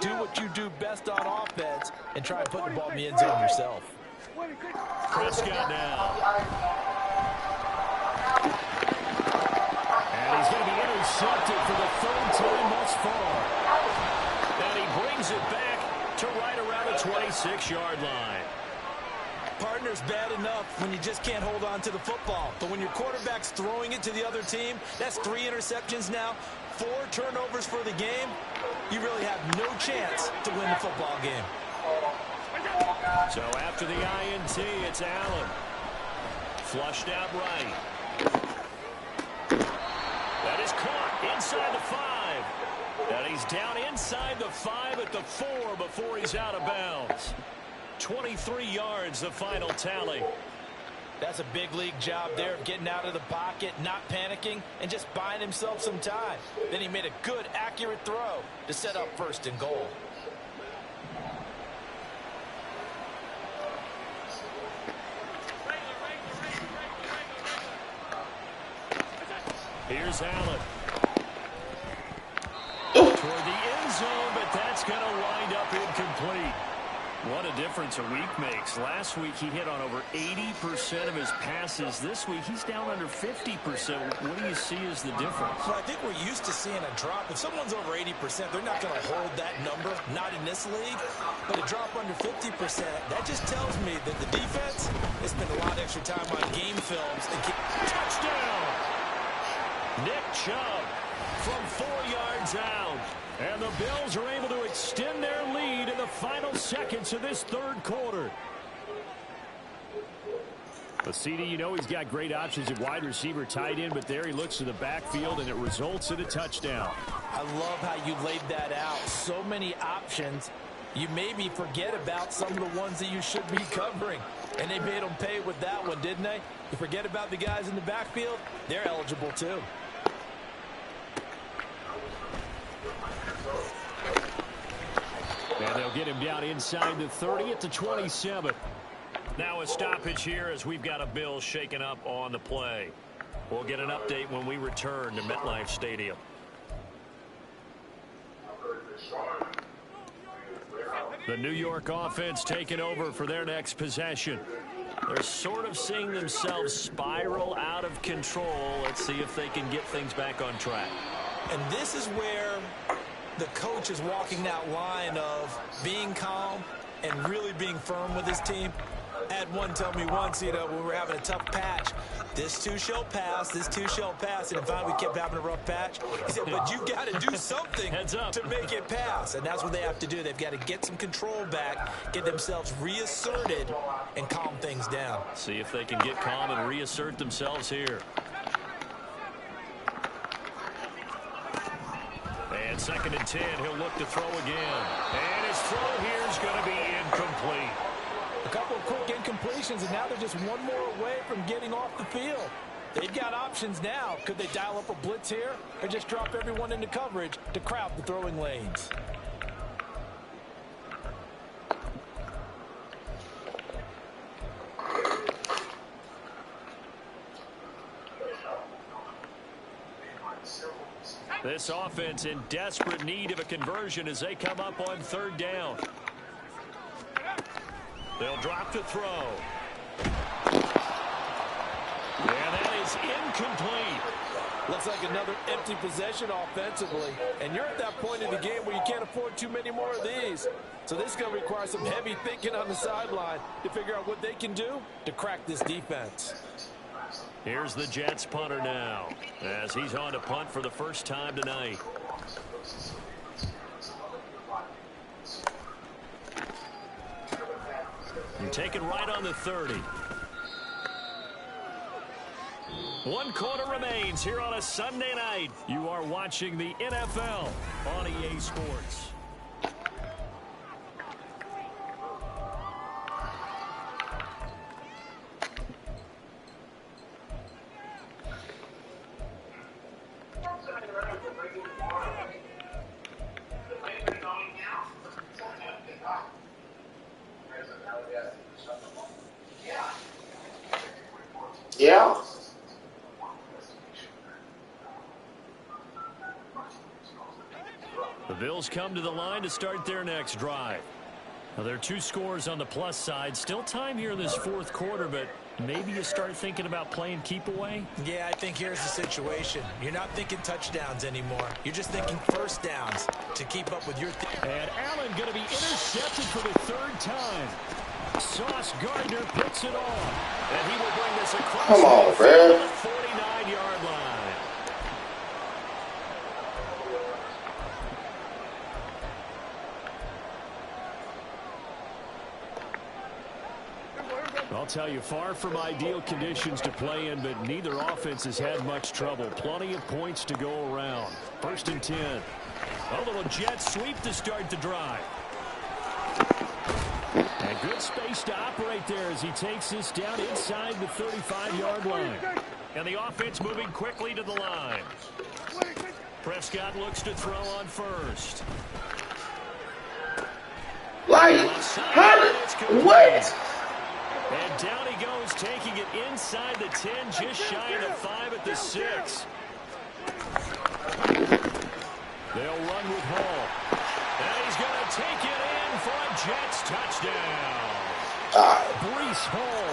Do what you do best on offense and try and put the ball in the end zone yourself. Prescott now. And he's going to be intercepted for the third time thus far. And he brings it back to right around the 26-yard line. Partner's bad enough when you just can't hold on to the football. But when your quarterback's throwing it to the other team, that's 3 interceptions now, 4 turnovers for the game. You really have no chance to win the football game. So after the INT, it's Allen. Flushed out right. That is caught inside the 5. And he's down inside the 5 at the 4 before he's out of bounds. 23 yards, the final tally. That's a big league job there of getting out of the pocket, not panicking, and just buying himself some time. Then he made a good, accurate throw to set up 1st and goal. Here's Allen. Toward the end zone, but that's going to wind up incomplete. What a difference a week makes. Last week he hit on over 80% of his passes. This week he's down under 50%. What do you see as the difference? Well, I think we're used to seeing a drop. If someone's over 80%, they're not going to hold that number, not in this league. But a drop under 50%, that just tells me that the defense has spent a lot of extra time on game films. Touchdown! Nick Chubb from 4 yards out. And the Bills are able to extend their lead in the final seconds of this 3rd quarter. But CD, you know he's got great options at wide receiver, tight end, but there he looks to the backfield, and it results in a touchdown. I love how you laid that out. So many options, you maybe forget about some of the ones that you should be covering. And they made them pay with that one, didn't they? You forget about the guys in the backfield, they're eligible too. And they'll get him down inside the 30 at the 27. Now a stoppage here as we've got a Bills shaken up on the play. We'll get an update when we return to MetLife Stadium. The New York offense taking over for their next possession. They're sort of seeing themselves spiral out of control. Let's see if they can get things back on track. And this is where the coach is walking that line of being calm and really being firm with his team. I had one tell me once, when we were having a tough patch, this too shall pass, this too shall pass, and finally we kept having a rough patch. He said, but you got to do something to make it pass, and that's what they have to do. They've got to get some control back, get themselves reasserted, and calm things down. See if they can get calm and reassert themselves here. And 2nd and 10, he'll look to throw again. And his throw here is going to be incomplete. A couple of quick incompletions, and now they're just one more away from getting off the field. They've got options now. Could they dial up a blitz here or just drop everyone into coverage to crowd the throwing lanes? This offense in desperate need of a conversion as they come up on 3rd down. They'll drop to throw. And that is incomplete. Looks like another empty possession offensively. And you're at that point in the game where you can't afford too many more of these. So this is going to require some heavy thinking on the sideline to figure out what they can do to crack this defense. Here's the Jets punter now as he's on to punt for the first time tonight. And taken right on the 30. 1 quarter remains here on a Sunday night. You are watching the NFL on EA Sports. Yeah. The Bills come to the line to start their next drive. Now, there are 2 scores on the plus side. Still time here in this 4th quarter, but maybe you start thinking about playing keep away? Yeah, I think here's the situation. You're not thinking touchdowns anymore. You're just thinking first downs to keep up with your And Allen going to be intercepted for the 3rd time. Sauce Gardner puts it on. And he will bring this across Come on, the Brad. 49-yard line. I'll tell you, far from ideal conditions to play in, but neither offense has had much trouble. Plenty of points to go around. 1st and 10. A little jet sweep to start the drive. And good space to operate there as he takes this down inside the 35-yard line. And the offense moving quickly to the line. Prescott looks to throw on first. Like, how did, what? And down he goes, taking it inside the 10, just shy of the 5 at the 6. They'll run with Hall. And he's going to take it in for a Jets touchdown. Breece Hall.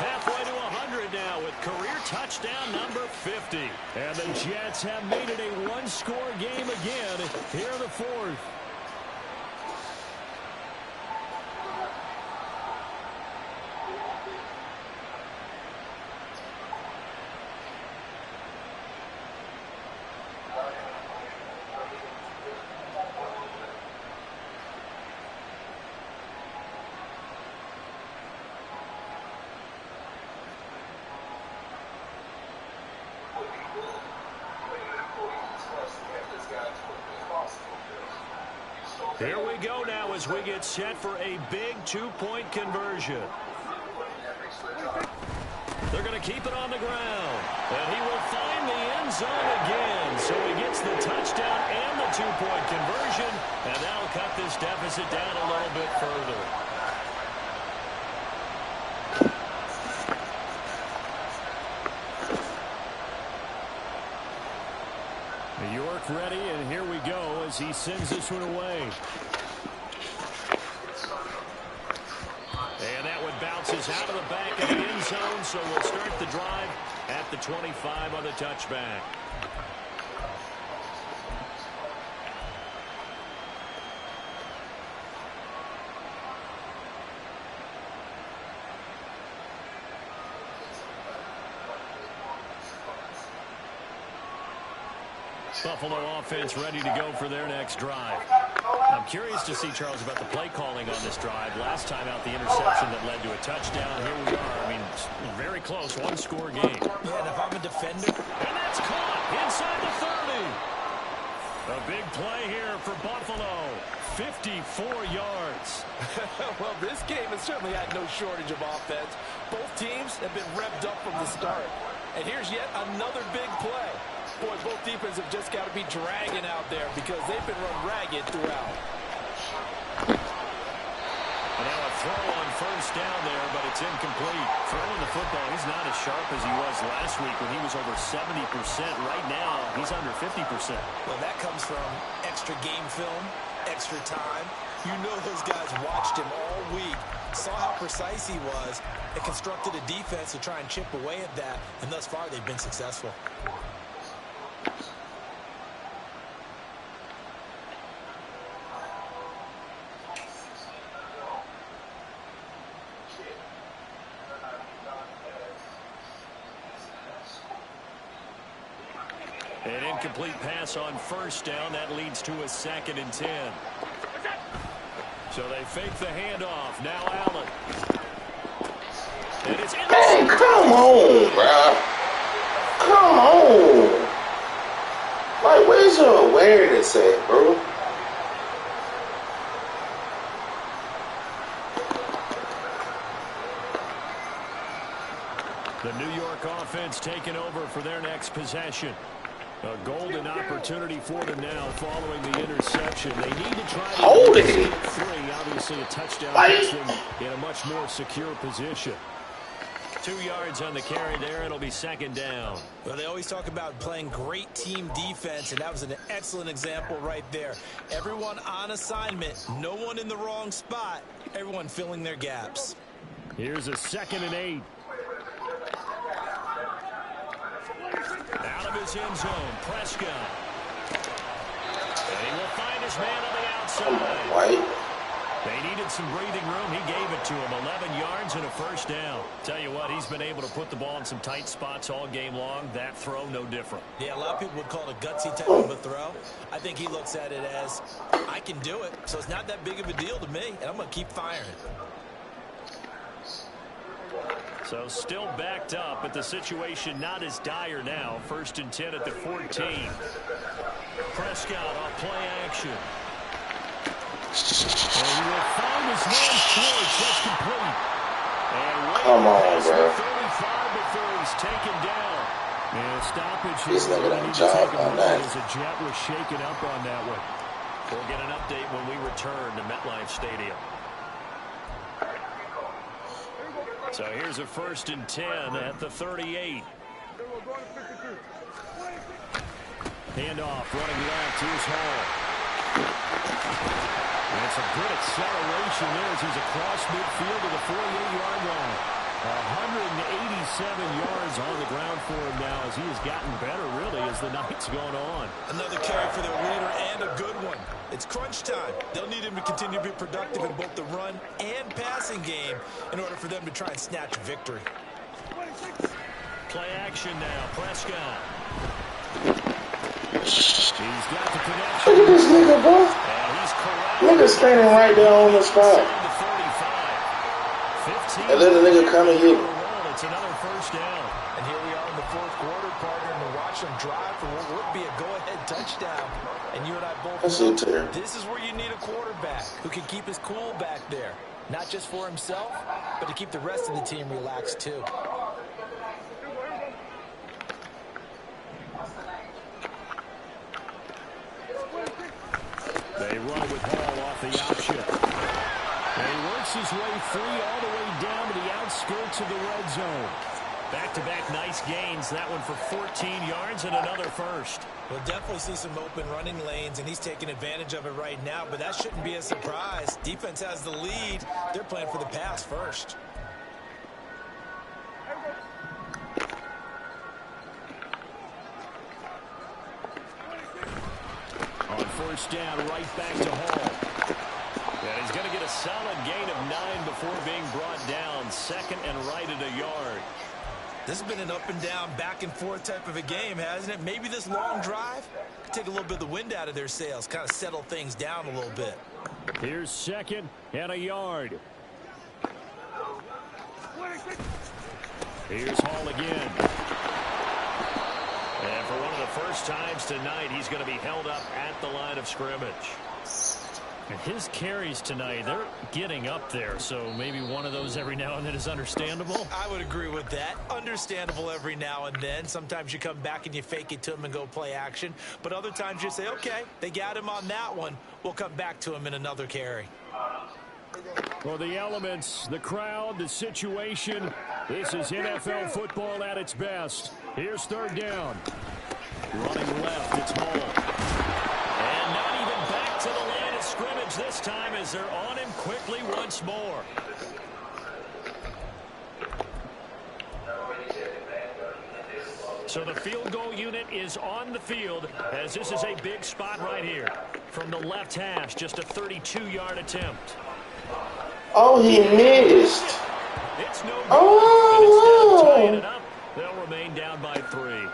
Halfway to 100 now with career touchdown number 50. And the Jets have made it a 1-score game again here in the 4th. as we get set for a big two-point conversion. They're going to keep it on the ground. And he will find the end zone again. So he gets the touchdown and the two-point conversion. And that'll cut this deficit down a little bit further. New York ready, and here we go as he sends this one away. And that one bounces out of the back of the end zone, so we'll start the drive at the 25 on the touchback. Buffalo offense ready to go for their next drive. I'm curious to see, Charles, about the play calling on this drive. Last time out, the interception that led to a touchdown. Here we are. I mean, very close, one-score game. Yeah, and if I'm a defender. And that's caught inside the 30. A big play here for Buffalo. 54 yards. Well, this game has certainly had no shortage of offense. Both teams have been revved up from the start. And here's yet another big play. Boy, both defenses have just got to be dragging out there because they've been run ragged throughout. And now a throw on first down there, but it's incomplete. Throwing the football, he's not as sharp as he was last week when he was over 70%. Right now, he's under 50%. Well, that comes from extra game film, extra time. You know those guys watched him all week, saw how precise he was, and constructed a defense to try and chip away at that, and thus far they've been successful. An incomplete pass on first down. That leads to a 2nd and 10. So they fake the handoff. Now Allen. And it's Man, come on, bro. Come on. Like, where's your awareness at, bro? The New York offense taking over for their next possession. A golden opportunity for them now following the interception. They need to try to hold it. 3. Obviously a touchdown puts them in a much more secure position. 2 yards on the carry there. It'll be 2nd down. Well, they always talk about playing great team defense, and that was an excellent example right there. Everyone on assignment, no one in the wrong spot, everyone filling their gaps. Here's a 2nd and 8. Out of his end zone, Prescott. And he will find his man on the outside. White. They needed some breathing room. He gave it to him. 11 yards and a first down. Tell you what, he's been able to put the ball in some tight spots all game long. That throw, no different. Yeah, a lot of people would call it a gutsy type of a throw. I think he looks at it as, I can do it, so it's not that big of a deal to me, and I'm going to keep firing. So still backed up, but the situation not as dire now. 1st and 10 at the 14. Prescott on play action. And he will find his man Schwartz. That's complete. And come on, bro. 35 before he's taken down. And stoppage He's here. not gonna job on that. As a jet was shaken up on that one. We'll get an update when we return to MetLife Stadium. So here's a 1st and 10 at the 38. Handoff, running left. Here's Hall. And it's a good acceleration there as he's across midfield to the 48-yard line. 187 yards on the ground for him now as he has gotten better, really, as the night's going on. Another carry for their leader and a good one. It's crunch time. They'll need him to continue to be productive in both the run and passing game in order for them to try and snatch a victory. Play action now. Prescott. He's got the connection. Look at this nigga, bro. And he's correct. Nigga standing right there on the spot. And let the nigga come and hit him. It's another first down. And here we are in the 4th quarter, partner, and to watch them drive for what would be a go-ahead touchdown. And you and I both That's know it, Terry. this is where you need a quarterback who can keep his cool back there. Not just for himself, but to keep the rest of the team relaxed too. They run with Hall off the option. And he works his way free all the way down to the outskirts of the red zone. Back-to-back nice gains. That one for 14 yards and another first. We'll definitely see some open running lanes, and he's taking advantage of it right now, but that shouldn't be a surprise. Defense has the lead. They're playing for the pass first. On first down, right back to Hall. And he's going to get a solid gain of 9 before being brought down. Second and right at a yard. This has been an up and down, back and forth type of a game, hasn't it? Maybe this long drive could take a little bit of the wind out of their sails, kind of settle things down a little bit. Here's second and a yard. Here's Hall again. And for one of the first times tonight, he's going to be held up at the line of scrimmage. And his carries tonight, they're getting up there, so maybe one of those every now and then is understandable. I would agree with that. Understandable every now and then. Sometimes you come back and you fake it to him and go play action. But other times you say, okay, they got him on that one. We'll come back to him in another carry. Well, the elements, the crowd, the situation, this is NFL football at its best. Here's third down. Running left, it's Hall. And not even back to the line of scrimmage this time as they're on him quickly once more. So the field goal unit is on the field as this is a big spot right here. From the left hash, just a 32-yard attempt. Oh, he missed. It's no good. Oh, and instead of tying it up, they'll remain down by 3.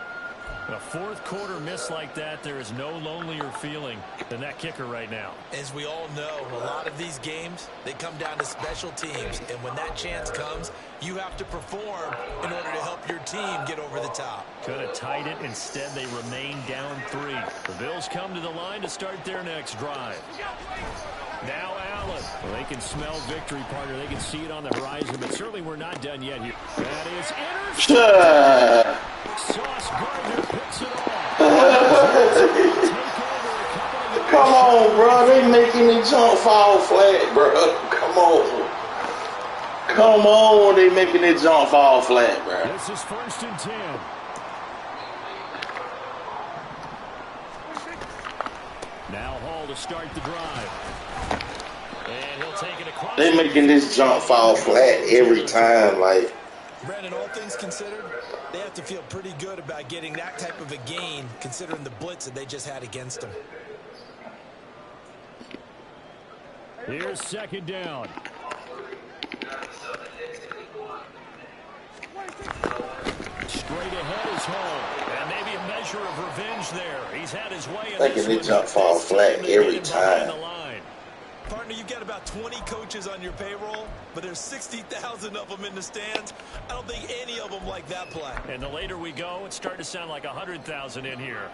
A fourth quarter miss like that, there is no lonelier feeling than that kicker right now. As we all know, a lot of these games, they come down to special teams. And when that chance comes, you have to perform in order to help your team get over the top. Could have tied it. Instead, they remain down 3. The Bills come to the line to start their next drive. Now Allen. Well, they can smell victory, partner. They can see it on the horizon, but certainly we're not done yet here. That is intercepted. Sauce Gardner picks it off. come on, bro. They making the jump fall flat, bro. Come on. Come on. They making the jump fall flat, bro. This is first and 10. Now Hall to start the drive. And he'll take it across. They making this jump fall flat every time, like. Brandon, all things considered, they have to feel pretty good about getting that type of a gain, considering the blitz that they just had against them. Here's second down. Straight ahead is Hall. And maybe a measure of revenge there. He's had his way in Making the jump fall flat every time. Partner, you've got about 20 coaches on your payroll, but there's 60,000 of them in the stands. I don't think any of them like that play. And the later we go, it's starting to sound like 100,000 in here.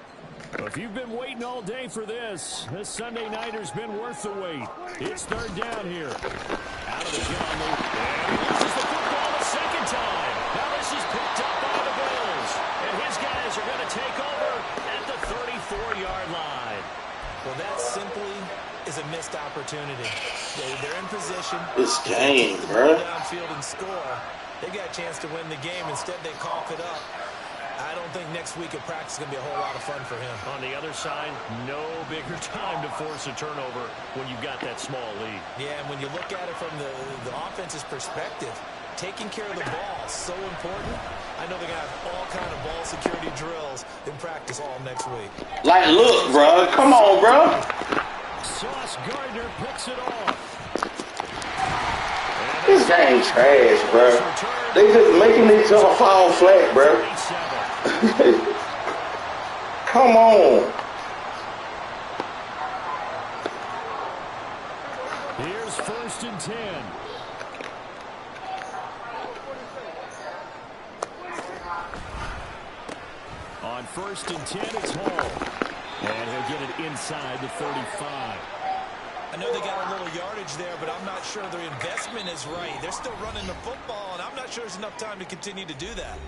Well, if you've been waiting all day for this Sunday nighter's been worth the wait. It's third down here. Out of the gun, and he loses the football the second time. Now this is picked up by the Bills. And his guys are going to take over at the 34-yard line. Well, that simply is a missed opportunity. They're in position. This game, bro. Downfield and score. They got a chance to win the game. Instead, they cough it up. I don't think next week at practice is going to be a whole lot of fun for him. On the other side, no bigger time to force a turnover when you've got that small lead. Yeah, and when you look at it from the offense's perspective, taking care of the ball is so important. I know they're going to have all kind of ball security drills in practice all next week. Like, look, bro. Come on, bro. Sauce Gardner picks it off. This game trash, bro. They just making this jump fall flat, bro. Come on. Here's first and 10. On first and 10, it's Hall. And he'll get it inside the 35. I know they got a little yardage there, but I'm not sure their investment is right. They're still running the football, and I'm not sure there's enough time to continue to do that.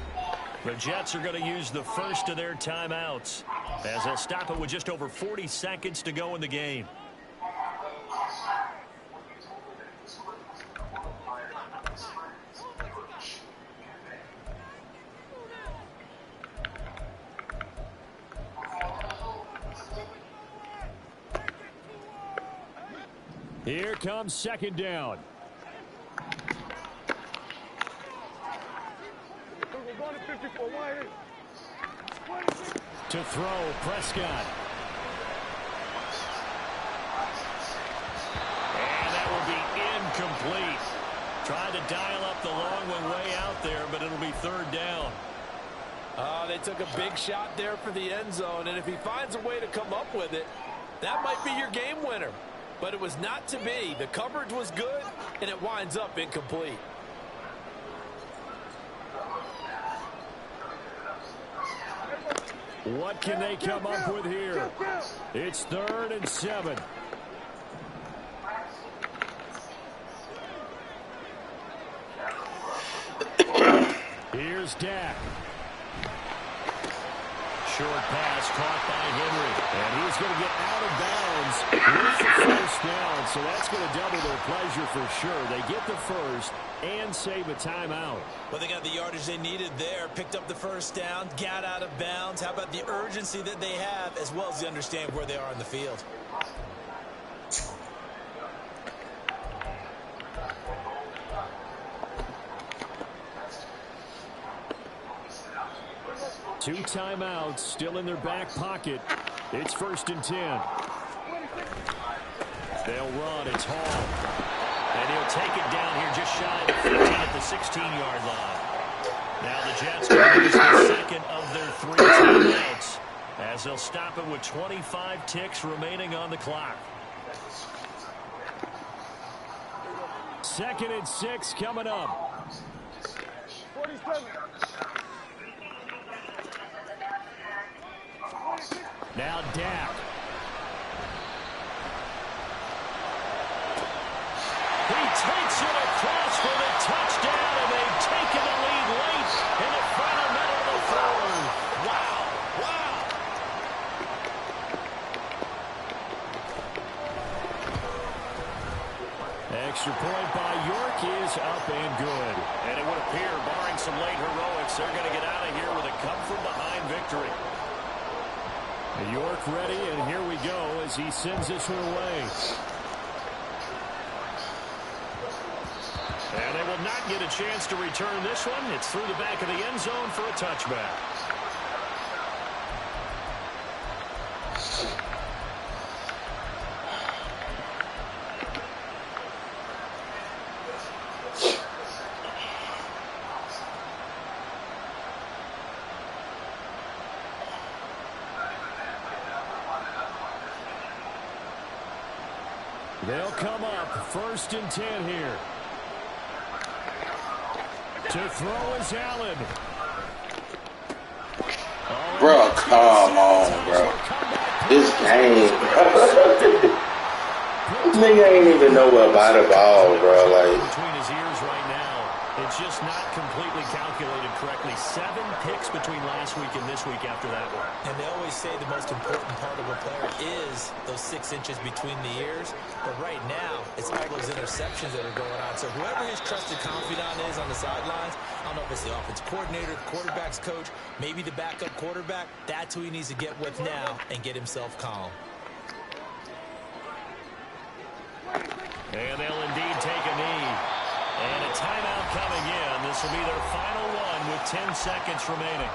The Jets are going to use the first of their timeouts as they'll stop it with just over 40 seconds to go in the game. Here comes second down. To throw, Prescott. And that will be incomplete. Tried to dial up the long one way out there, but it'll be third down. They took a big shot there for the end zone, and if he finds a way to come up with it, that might be your game winner. But it was not to be. The coverage was good, and it winds up incomplete. What can they come up with here? It's 3rd and 7. Here's Dak. Short pass caught by Henry. And he's going to get out of bounds with the first down. So that's going to double their pleasure for sure. They get the first and save a timeout. Well, they got the yardage they needed there. Picked up the first down. Got out of bounds. How about the urgency that they have as well as the understanding where they are on the field? Two timeouts still in their back pocket. It's 1st and 10. They'll run. It's Hall. And he'll take it down here just shy of the 15 at the 16-yard line. Now the Jets will use the second of their 3 timeouts as they'll stop it with 25 ticks remaining on the clock. 2nd and 6 coming up. 47. Now Dak. He takes it across for the touchdown, and they've taken the lead late in the final minute of the third. Wow, wow. Extra point by York is up and good. And it would appear, barring some late heroics, they're going to get out of here with a come-from-behind victory. York ready, and here we go as he sends this one away. And they will not get a chance to return this one. It's through the back of the end zone for a touchback. They'll come up 1st and 10 here. To throw is Allen. Bro, come on, bro. This game, bro. This nigga ain't even know about the ball, bro. Like, between his ears right now, it's just not completely calculated correctly. 7 picks between last week and this week after that one. And they always say the most important part of a player is those 6 inches between the ears. But right now, it's all those interceptions that are going on. So whoever his trusted confidant is on the sidelines, I don't know if it's the offense coordinator, the quarterback's coach, maybe the backup quarterback, that's who he needs to get with now and get himself calm. And they'll indeed take a knee. And a timeout coming in. This will be their final one with 10 seconds remaining.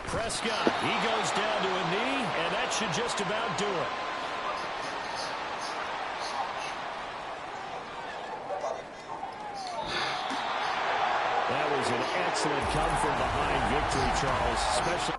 Prescott, he goes down to a knee, and that should just about do it. That was an excellent come-from-behind victory, Charles, especially